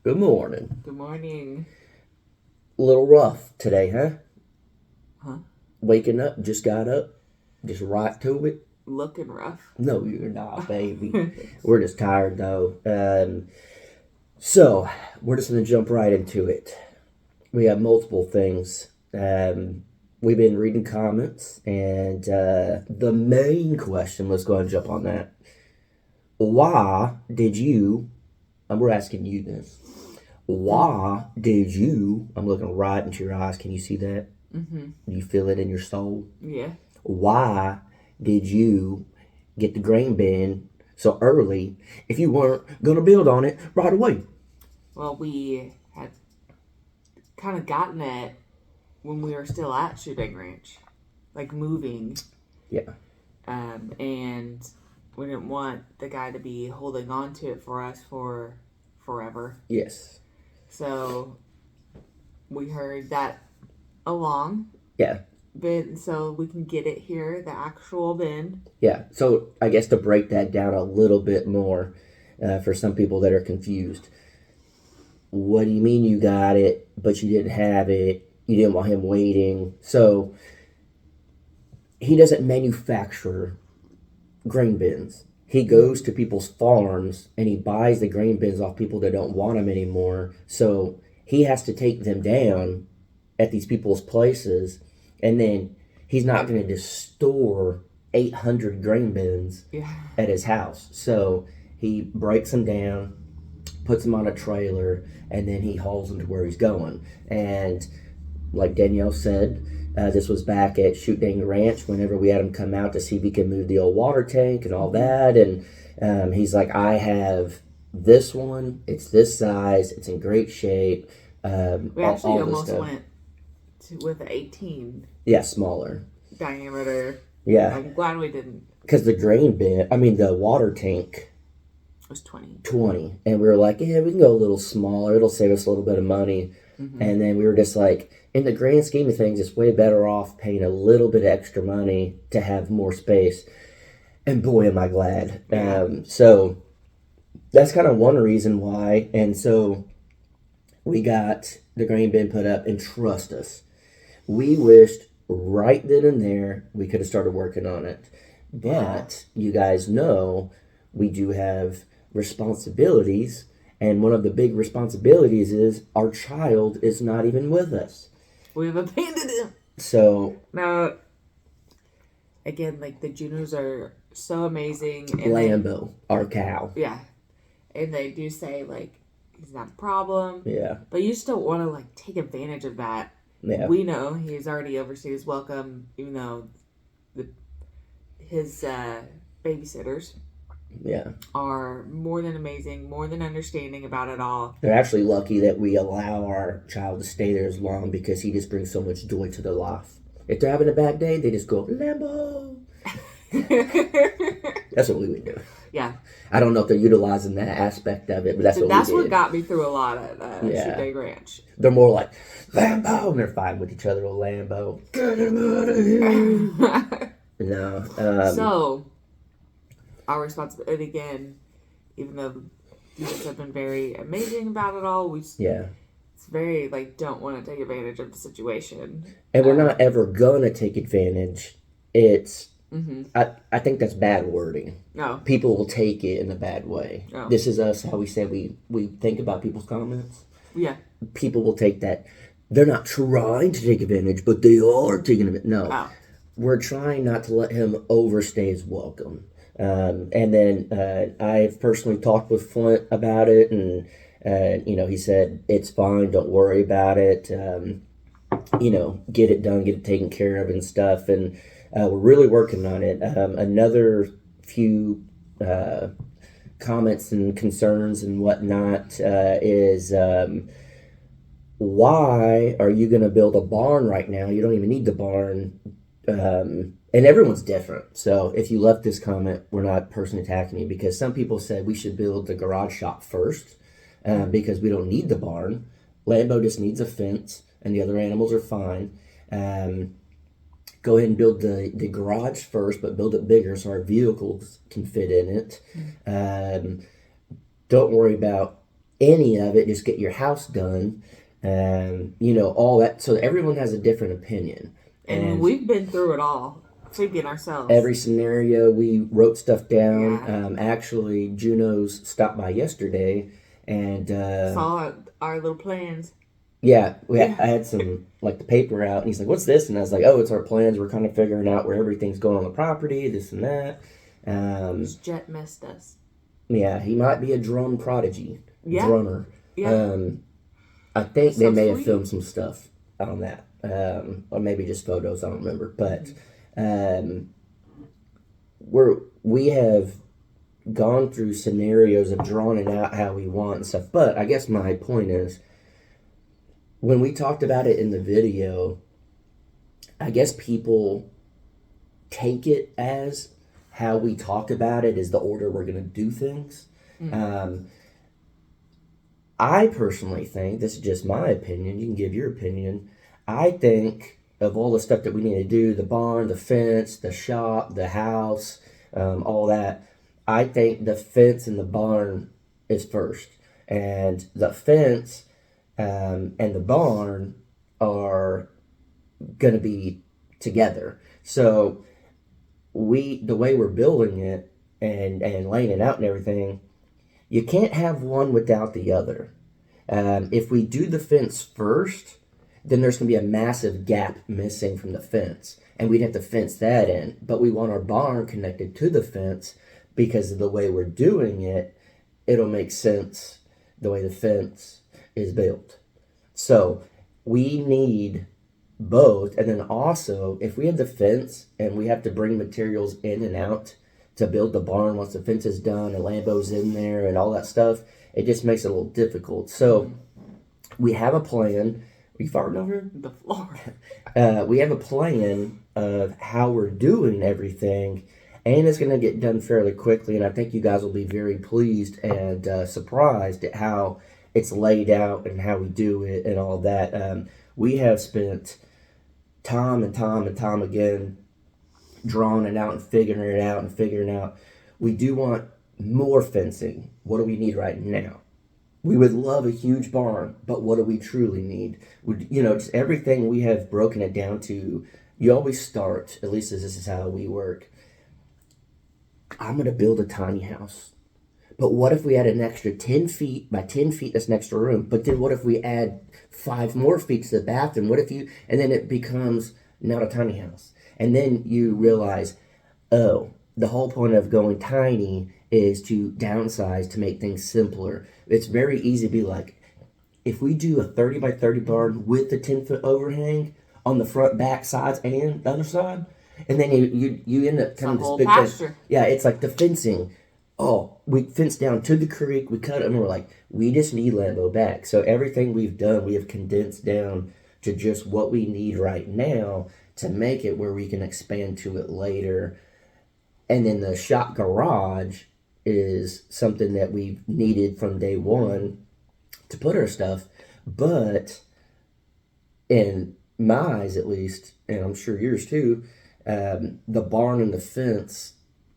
Good morning. Good morning. A little rough today, huh? Huh? Waking up, just got up, just right to it. Looking rough. No, you're not, baby. We're just tired, though. So, we're just going to jump right into it. We have multiple things. We've been reading comments, and the main question, let's go ahead and jump on that. Why did you, and we're asking you this, why did you, I'm looking right into your eyes, can you see that? Mm-hmm. Do you feel it in your soul? Yeah. Why did you get the grain bin so early if you weren't going to build on it right away? Well, we had kind of gotten it when we were still at Shooting Ranch, like moving. Yeah. And we didn't want the guy to be holding on to it for us for forever. Yes. So we heard that along. Yeah. Bin, so we can get it here, the actual bin. Yeah. So I guess to break that down a little bit more for some people that are confused. What do you mean you got it, but you didn't have it? You didn't want him waiting. So he doesn't manufacture grain bins. He goes to people's farms and he buys the grain bins off people that don't want them anymore. So he has to take them down at these people's places, and then he's not going to just store 800 grain bins at his house. So he breaks them down, puts them on a trailer, and then he hauls them to where he's going. And like Danielle said, this was back at Shoot Dang Ranch whenever we had him come out to see if he could move the old water tank and all that. And he's like, I have this one. It's this size. It's in great shape. We actually almost went with 18. Yeah, smaller diameter. Yeah. I'm glad we didn't. Because the the water tank was 20. 20. And we were like, yeah, we can go a little smaller. It'll save us a little bit of money. Mm-hmm. And then we were just like, in the grand scheme of things, it's way better off paying a little bit of extra money to have more space. And boy, am I glad. Yeah. So that's kind of one reason why. And so we got the grain bin put up, and trust us, we wished right then and there we could have started working on it. But you guys know we do have responsibilities, and one of the big responsibilities is our child is not even with us. We've abandoned him. So now, again, like the Junos are so amazing. And Lambo, our cow. Yeah, and they do say like he's not a problem. Yeah, but you just don't want to like take advantage of that. Yeah, we know he's already overstayed his welcome, even though his babysitters. Yeah. Are more than amazing, more than understanding about it all. They're actually lucky that we allow our child to stay there as long because he just brings so much joy to their life. If they're having a bad day, they just go, Lambo. That's what we would do. Yeah. I don't know if they're utilizing that aspect of it, but that's what we did. That's what got me through a lot at Shoot Dang Ranch. They're more like, Lambo, and they're fighting with each other, oh, Lambo. Get him out of here. No. So, our responsibility again, even though you guys have been very amazing about it all, it's very like don't want to take advantage of the situation. And we're not ever gonna take advantage. It's mm-hmm. I think that's bad wording. No. People will take it in a bad way. No. This is us how we say we think about people's comments. Yeah. People will take that. They're not trying to take advantage, but they are taking advantage. No. Oh. We're trying not to let him overstay his welcome. And then I've personally talked with Flint about it, and he said it's fine, don't worry about it. Get it done, get it taken care of and stuff. And we're really working on it. Another few comments and concerns and whatnot is why are you going to build a barn right now? You don't even need the barn. And everyone's different. So if you left this comment, we're not personally attacking you, because some people said we should build the garage shop first because we don't need the barn. Lambo just needs a fence and the other animals are fine. Go ahead and build the garage first, but build it bigger so our vehicles can fit in it. Don't worry about any of it. Just get your house done. All that. So everyone has a different opinion. And we've been through it all. Thinking ourselves. Every scenario, we wrote stuff down. Yeah. Actually, Juno's stopped by yesterday and saw our little plans. Yeah, I had some like the paper out, and he's like, "What's this?" And I was like, "Oh, it's our plans. We're kind of figuring out where everything's going on the property, this and that." Jet missed us. Yeah, he might be a drone prodigy, drummer. Yeah. I think they may have filmed some stuff on that, or maybe just photos. I don't remember, but. We have gone through scenarios of drawing it out how we want and stuff. But I guess my point is, when we talked about it in the video, I guess people take it as how we talked about it is the order we're going to do things. Mm-hmm. I personally think, this is just my opinion, you can give your opinion, I think of all the stuff that we need to do, the barn, the fence, the shop, the house, all that, I think the fence and the barn is first. And the fence and the barn are going to be together. So the way we're building it and laying it out and everything, you can't have one without the other. If we do the fence first, then there's going to be a massive gap missing from the fence. And we'd have to fence that in. But we want our barn connected to the fence because of the way we're doing it. It'll make sense the way the fence is built. So we need both. And then also, if we have the fence and we have to bring materials in and out to build the barn once the fence is done and Lambo's in there and all that stuff, it just makes it a little difficult. So we have a plan. Are you farting over the floor? We have a plan of how we're doing everything, and it's going to get done fairly quickly, and I think you guys will be very pleased and surprised at how it's laid out and how we do it and all that. We have spent time and time again drawing it out and figuring it out. We do want more fencing. What do we need right now? We would love a huge barn, but what do we truly need? Just everything we have broken it down to. You always start, at least this is how we work. I'm going to build a tiny house. But what if we add an extra 10 feet by 10 feet that's next to a room? But then what if we add 5 more feet to the bathroom? And then it becomes not a tiny house. And then you realize, oh, the whole point of going tiny is to downsize to make things simpler. It's very easy to be like, if we do a 30 by 30 barn with the 10-foot overhang on the front, back, sides, and the other side, and then you end up coming to this big pasture. Yeah, it's like the fencing. Oh, we fenced down to the creek, we cut it, and we're like, we just need Lambo back. So everything we've done, we have condensed down to just what we need right now to make it where we can expand to it later. And then the shop garage is something that we've needed from day one to put our stuff. But in my eyes, at least, and I'm sure yours too, the barn and the fence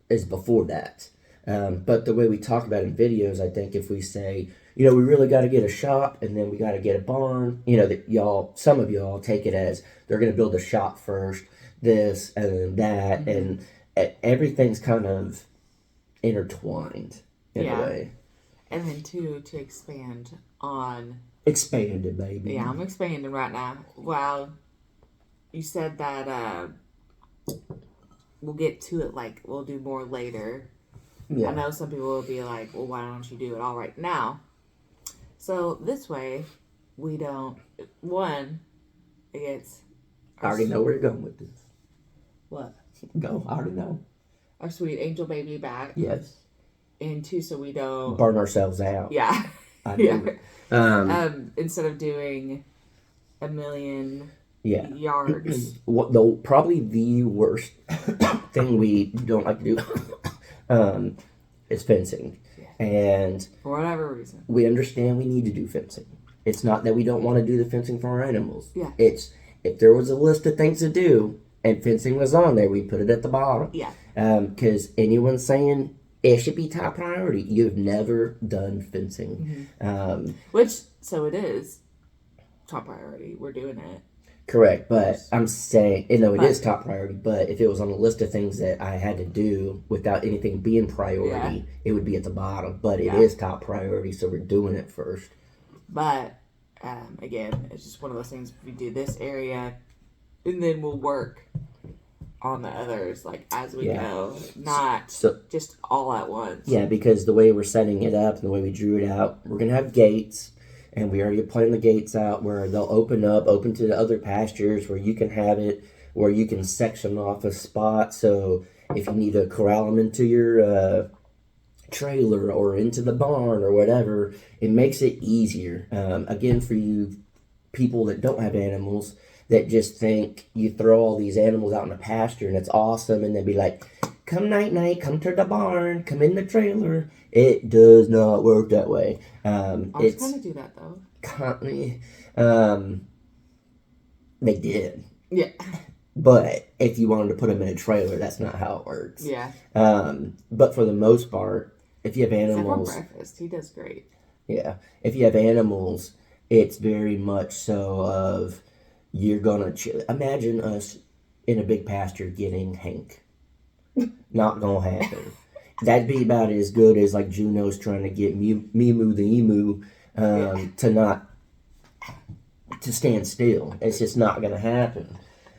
is before that. But the way we talk about it in videos, I think if we say, we really got to get a shop and then we got to get a barn, that some of y'all take it as they're going to build a shop first, this and then that, mm-hmm. and everything's kind of intertwined in a way. And then to expand on... Expanded, baby. Yeah, I'm expanding right now. Well, you said that we'll get to it, we'll do more later. Yeah. I know some people will be like, well, why don't you do it all right now? So this way, we don't... One, it gets... I already know where you're going with this. What? Go, I already know. Our sweet angel baby back. Yes. And two, so we don't... burn ourselves out. Yeah. I do. Instead of doing a million yards. Probably the worst thing we don't like to do is fencing. Yeah. And... for whatever reason. We understand we need to do fencing. It's not that we don't want to do the fencing for our animals. Yeah. It's, if there was a list of things to do and fencing was on there, we'd put it at the bottom. Yeah. Because anyone saying it should be top priority. You've never done fencing. Which, so it is top priority. We're doing it. Correct, but I'm saying, it is top priority, but if it was on a list of things that I had to do without anything being priority, it would be at the bottom. But it is top priority, so we're doing it first. But, again, it's just one of those things. We do this area, and then we'll work on the others, like, as we go. Not just all at once. Yeah, because the way we're setting it up and the way we drew it out, we're going to have gates. And we already planned the gates out where they'll open to the other pastures where you can have it, where you can section off a spot. So if you need to corral them into your trailer or into the barn or whatever, it makes it easier. Again, for you people that don't have animals, that just think you throw all these animals out in the pasture and it's awesome, and then be like, come night, come to the barn, come in the trailer. It does not work that way. I was going to do that, though. They did. Yeah. But if you wanted to put them in a trailer, that's not how it works. Yeah. But for the most part, if you have animals... Except for breakfast. He does great. Yeah. If you have animals, it's very much so of... You're going to... Imagine us in a big pasture getting Hank. Not going to happen. That'd be about as good as like Juno's trying to get Mimu the emu to stand still. It's just not going to happen.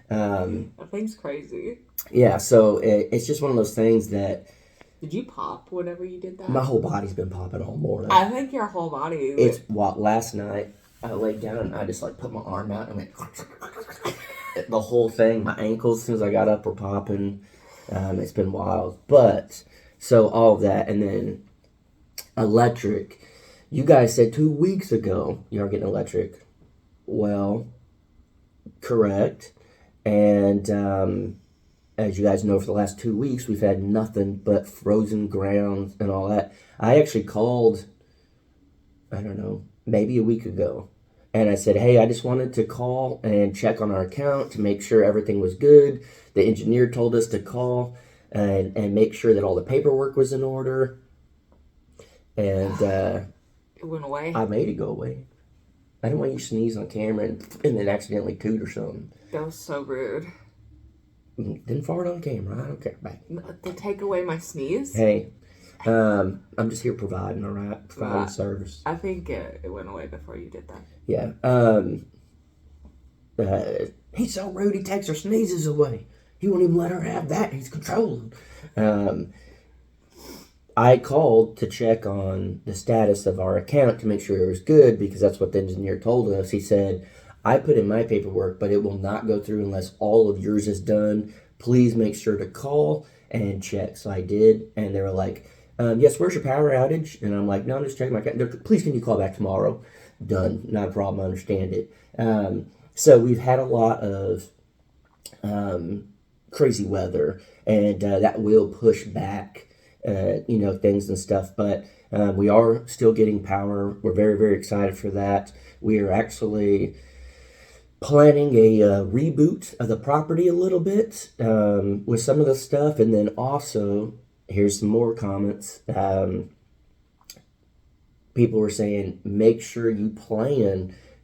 That thing's crazy. Yeah, so it's just one of those things that... Did you pop whenever you did that? My whole body's been popping all morning. I think your whole body... Last night, I laid down and I just like put my arm out and went... The whole thing, my ankles, as soon as I got up, were popping. It's been wild. But, so all of that, and then electric. You guys said 2 weeks ago you are getting electric. Well, correct. And as you guys know, for the last 2 weeks, we've had nothing but frozen ground and all that. I actually called, I don't know, maybe a week ago. And I said, hey, I just wanted to call and check on our account to make sure everything was good. The engineer told us to call and make sure that all the paperwork was in order. And it went away. I made it go away. I didn't want you to sneeze on camera and then accidentally toot or something. That was so rude. Didn't fart on camera. I don't care. Bye. To take away my sneeze? Hey, I'm just here providing, all right? Providing service. I think it went away before you did that. Yeah. He's so rude, he takes her sneezes away. He won't even let her have that. He's controlling. I called to check on the status of our account to make sure it was good, because that's what the engineer told us. He said, I put in my paperwork, but it will not go through unless all of yours is done. Please make sure to call and check. So I did, and they were like, yes, where's your power outage? And I'm like, no, I'm just checking my account. Please, can you call back tomorrow? Done. Not a problem. I understand it. So we've had a lot of crazy weather, and that will push back, things and stuff. But we are still getting power. We're very, very excited for that. We are actually planning a reboot of the property a little bit with some of the stuff. And then also, here's some more comments. People were saying, make sure you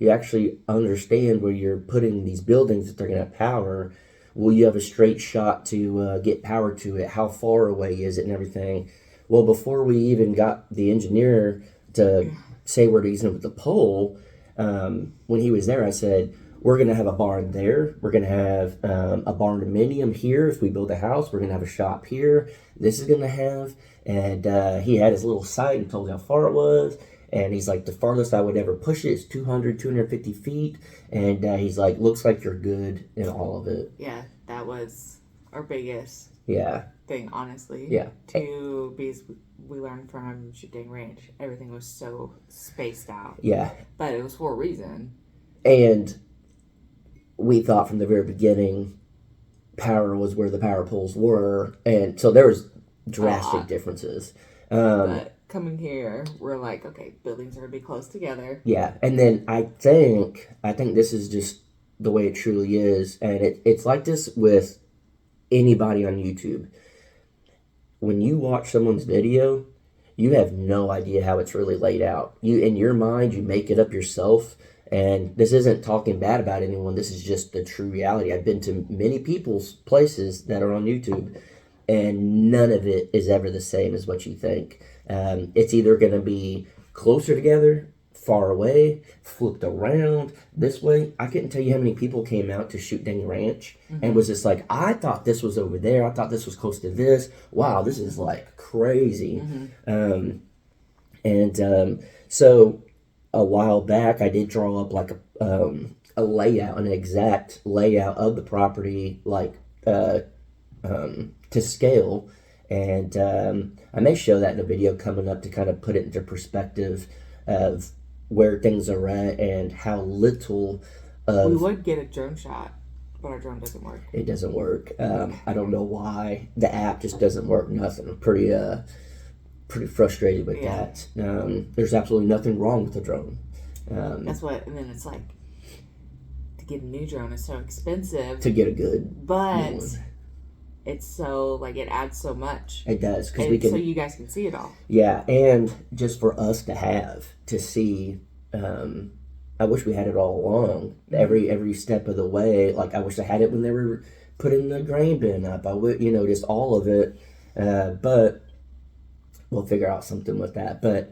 actually understand where you're putting these buildings that they're going to have power. Will you have a straight shot to get power to it? How far away is it and everything? Well, before we even got the engineer to say where he's going to put the pole, when he was there, I said, we're going to have a barn there. We're going to have a barn-dominium here. If we build a house, we're going to have a shop here. This is going to have, and he had his little site and told me how far it was. And he's like, the farthest I would ever push it is 200, 250 feet. And he's like, looks like you're good in all of it. Yeah, that was our biggest thing, honestly. Yeah. Because we learned from Shooting Ranch, everything was so spaced out. Yeah. But it was for a reason. And we thought from the very beginning power was where the power poles were. And so there was drastic differences. But coming here, we're like, okay, buildings are going to be close together. Yeah, and then I think this is just the way it truly is, and it's like this with anybody on YouTube. when you watch someone's video, you have no idea how it's really laid out. You, in your mind, you make it up yourself. And this isn't talking bad about anyone. This is just the true reality. I've been to many people's places that are on YouTube, and none of it is ever the same as what you think. It's either going to be closer together, far away, flipped around, this way. I couldn't tell you how many people came out to Shoot Dang Ranch and was just like, I thought this was over there. I thought this was close to this. Wow, this is like crazy. So a while back, I did draw up like a layout, an exact layout of the property, like to scale. And I may show that in a video coming up to kind of put it into perspective of where things are at and how little of... We would get a drone shot, but our drone doesn't work. It doesn't work. I don't know why. The app just doesn't work. Nothing. I'm pretty frustrated with that. There's absolutely nothing wrong with the drone. That's what, and then it's like, to get a new drone is so expensive. To get a good but it's so, like, it adds so much. It does. Because we can, so you guys can see it all. Yeah, and just for us to see, I wish we had it all along. Every step of the way. Like, I wish I had it when they were putting the grain bin up. I would, just all of it. But we'll figure out something with that. But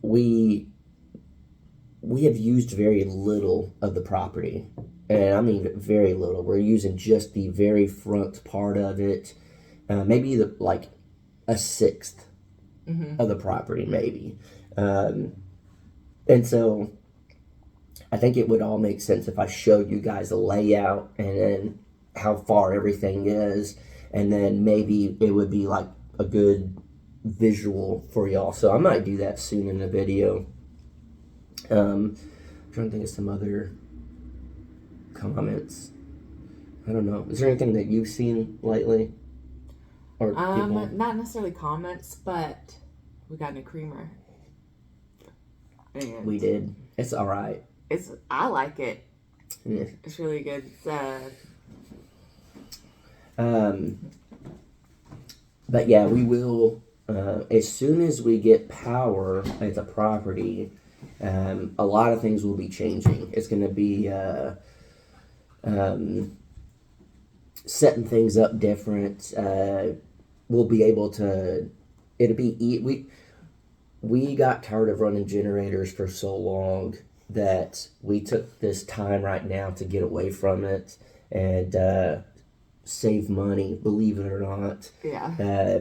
we have used very little of the property. And I mean very little. We're using just the very front part of it. Maybe a sixth of the property, maybe. And so I think it would all make sense if I showed you guys a layout and then how far everything is. And then maybe it would be like a good visual for y'all. So I might do that soon in the video. I'm trying to think of some other comments. I don't know. Is there anything that you've seen lately? Or people? Not necessarily comments, but we got a new creamer. And we did. It's all right. I like it. Yeah. It's really good. But yeah, we will. As soon as we get power at the property, a lot of things will be changing. It's going to be setting things up different. We'll be able to. It'll be we got tired of running generators for so long that we took this time right now to get away from it and save money, believe it or not. Yeah.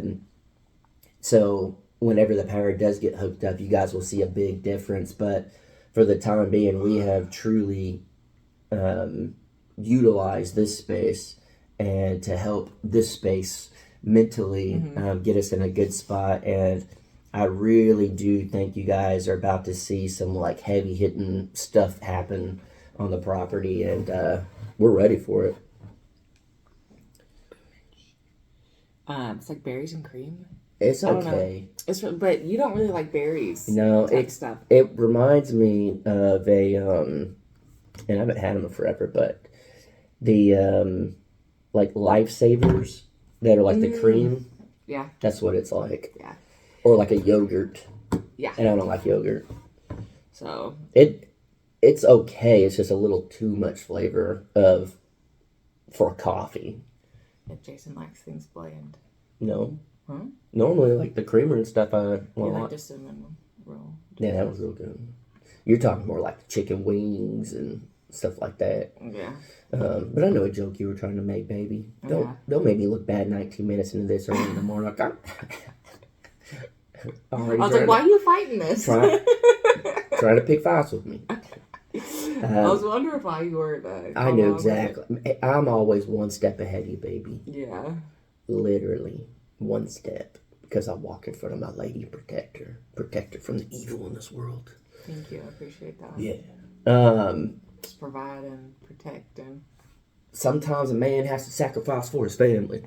So whenever the power does get hooked up, you guys will see a big difference. But for the time being, we have truly utilized this space and to help this space mentally get us in a good spot. And I really do think you guys are about to see some like heavy hitting stuff happen on the property, and we're ready for it. It's like berries and cream. It's okay. But you don't really like berries. No, stuff. It reminds me of a and I haven't had them in forever, but the like lifesavers that are like the cream. Yeah. That's what it's like. Yeah. Or like a yogurt. Yeah. And I don't like yogurt. So it's okay. It's just a little too much flavor for coffee. If Jason likes things bland. No. Huh? Normally, like the creamer and stuff, I like the cinnamon roll. Yeah, that was real good. You're talking more like chicken wings and stuff like that. Yeah. But I know a joke you were trying to make, baby. Don't make me look bad 19 minutes into this early in the morning. I was like, why are you fighting this? Trying to pick fights with me. I was wondering why you were. I knew exactly. I'm always one step ahead of you, baby. Yeah. Literally one step, because I walk in front of my lady protector from the evil in this world. Thank you. I appreciate that. Yeah. Just provide and protect and. Sometimes a man has to sacrifice for his family.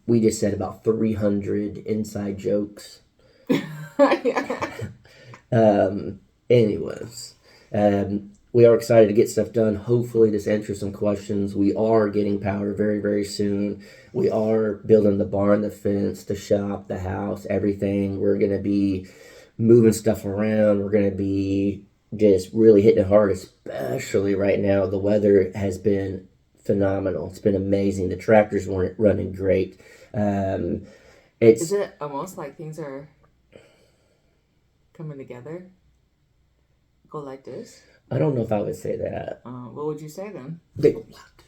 We just said about 300 inside jokes. Yeah. Anyways, we are excited to get stuff done. Hopefully this answers some questions. We are getting power very, very soon. We are building the barn, the fence, the shop, the house, everything. We're going to be moving stuff around. We're going to be just really hitting it hard, especially right now. The weather has been phenomenal. It's been amazing. The tractors weren't running great. Is it almost like things are coming together? Go like this? I don't know if I would say that. What would you say then? They go like this.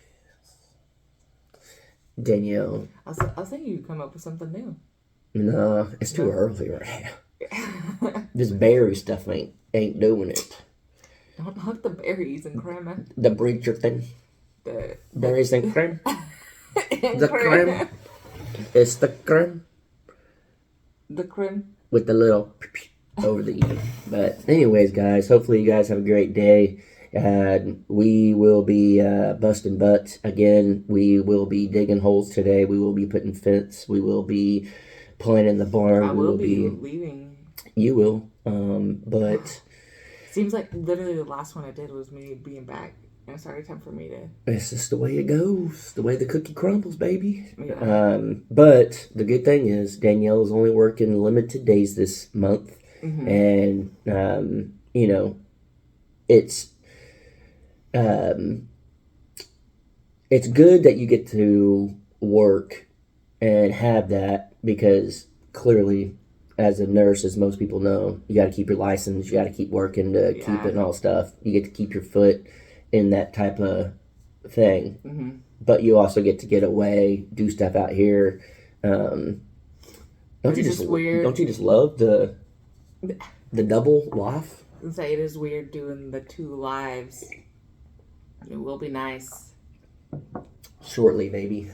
Danielle. I was thinking you'd come up with something new. No, it's too early right now. This berry stuff ain't doing it. Don't knock the berries and crema. The Bridgerton. The Berries and cream. and The cream. It's the cream. The cream. With the little over the E. But anyways, guys, hopefully you guys have a great day. We will be busting butts again. We will be digging holes today. We will be putting fence. We will be planting the barn. I will be leaving. You will. But seems like literally the last one I did was me being back. And it's already time for me to. It's just the way it goes. The way the cookie crumbles, baby. Yeah. But the good thing is Danielle is only working limited days this month. Mm-hmm. And, you know, it's good that you get to work and have that, because clearly, as a nurse, as most people know, you got to keep your license, you got to keep working to keep it and all stuff. You get to keep your foot in that type of thing. Mm-hmm. But you also get to get away, do stuff out here. Don't you just love the double life? Say it is weird doing the 2 lives. It will be nice. Shortly, maybe.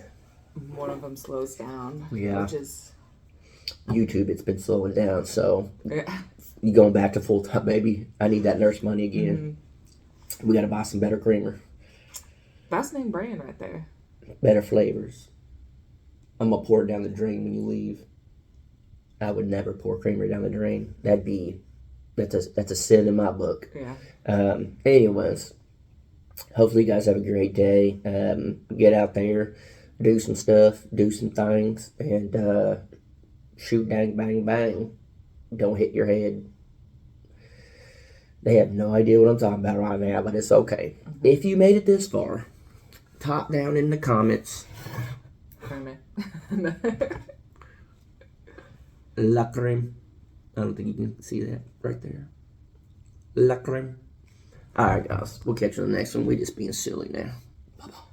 One of them slows down. Yeah. Which is YouTube, it's been slowing down, so yeah. you going back to full time, baby. I need that nurse money again. Mm-hmm. We got to buy some better creamer. That's name brand right there. Better flavors. I'm going to pour it down the drain when you leave. I would never pour creamer down the drain. That's a sin in my book. Yeah. Anyways, hopefully you guys have a great day. Get out there, do some stuff, do some things, and shoot, dang, bang, bang. Don't hit your head. They have no idea what I'm talking about right now, but it's okay. Mm-hmm. If you made it this far, top down in the comments. La creme. I don't think you can see that right there. La creme. Alright, guys. We'll catch you on the next one. We're just being silly now. Bye-bye.